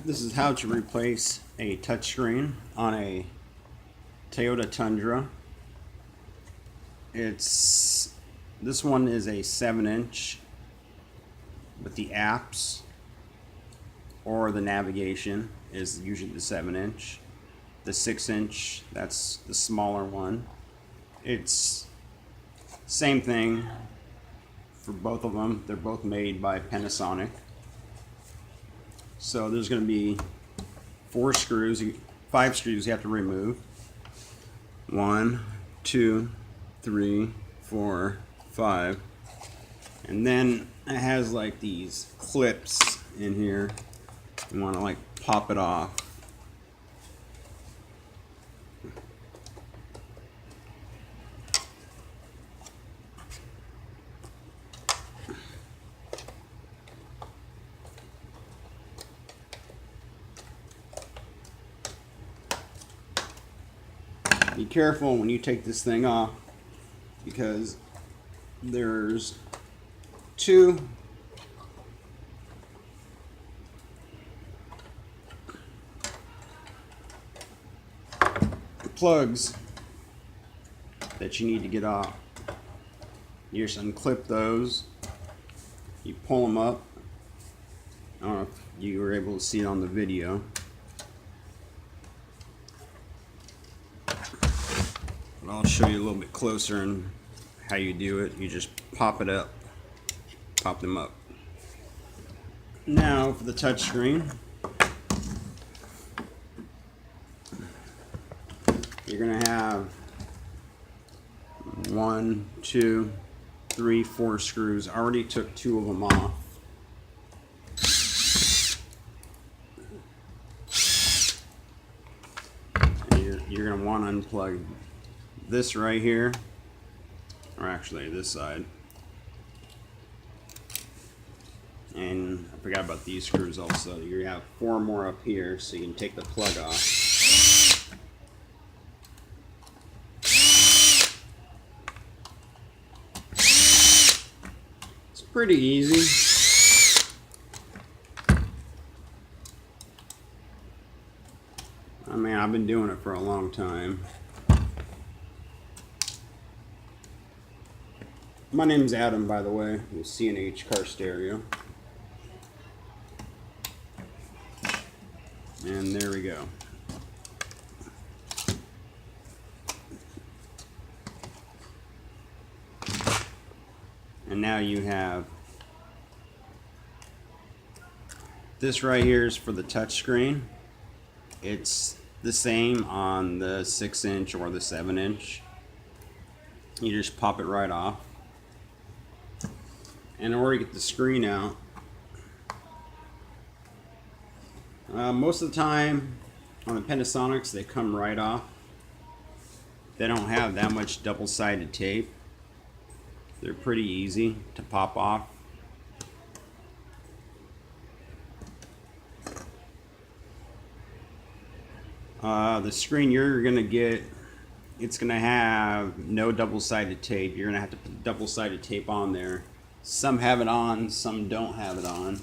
This is how to replace a touchscreen on a Toyota Tundra. This one is a 7-inch with the apps, or the navigation is usually the 7-inch. The 6-inch, that's the smaller one. It's same thing for both of them. They're both made by Panasonic. So there's going to be 5 screws you have to remove. 1, 2, 3, 4, 5. And then it has like these clips in here. You want to like pop it off. Be careful when you take this thing off, because there's 2 plugs that you need to get off. You just unclip those, you pull them up. I don't know if you were able to see it on the video. I'll show you a little bit closer and how you do it. You just pop it up, pop them up. Now for the touch screen, you're gonna have 1, 2, 3, 4 screws. I already took 2 of them off. And you're gonna want to unplug this right here, or actually this side, and I forgot about these screws also. You have 4 more up here, so you can take the plug off. It's pretty easy. I mean, I've been doing it for a long time. My name's Adam, by the way, with C&H Car Stereo. And there we go. And now you have this right here is for the touch screen. It's the same on the 6-inch or the 7-inch. You just pop it right off. And in order to get the screen out, most of the time on the Panasonics they come right off. They don't have that much double-sided tape. They're pretty easy to pop off. The screen you're gonna get, it's gonna have no double-sided tape. You're gonna have to put double-sided tape on there. Some have it on, some don't have it on.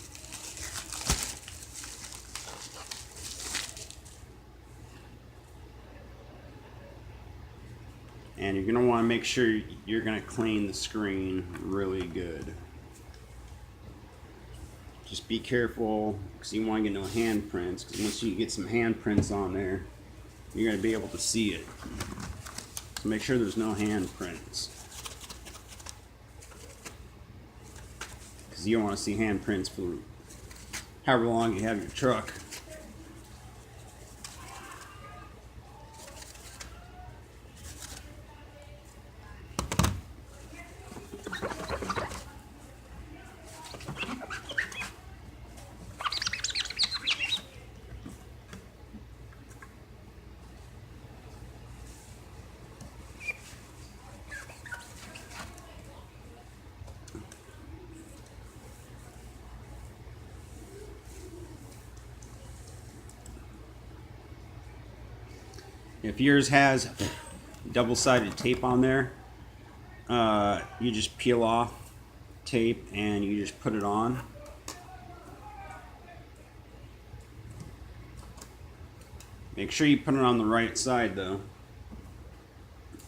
And you're going to want to make sure you're going to clean the screen really good. Just be careful, because you want to get no handprints, because once you get some handprints on there, you're going to be able to see it. So make sure there's no handprints, because you don't want to see handprints for however long you have your truck. If yours has double-sided tape on there, you just peel off tape and you just put it on. Make sure you put it on the right side though.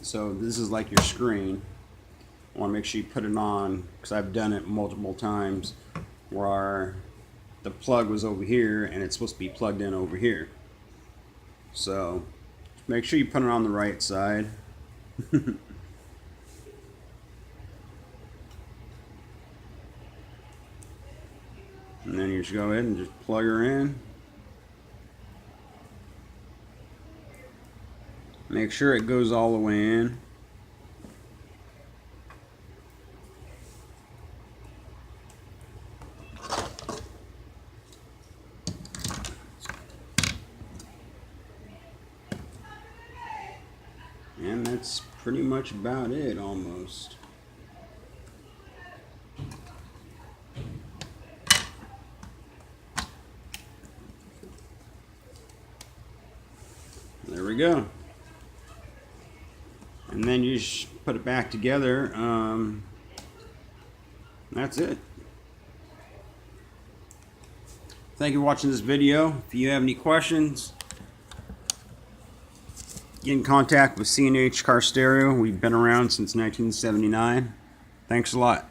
So this is like your screen. I want to make sure you put it on, because I've done it multiple times where the plug was over here and it's supposed to be plugged in over here. So make sure you put it on the right side. And then you just go ahead and just plug her in. Make sure it goes all the way in. And that's pretty much about it, almost. There we go. And then you just put it back together. That's it. Thank you for watching this video. If you have any questions, get in contact with C&H Car Stereo. We've been around since 1979. Thanks a lot.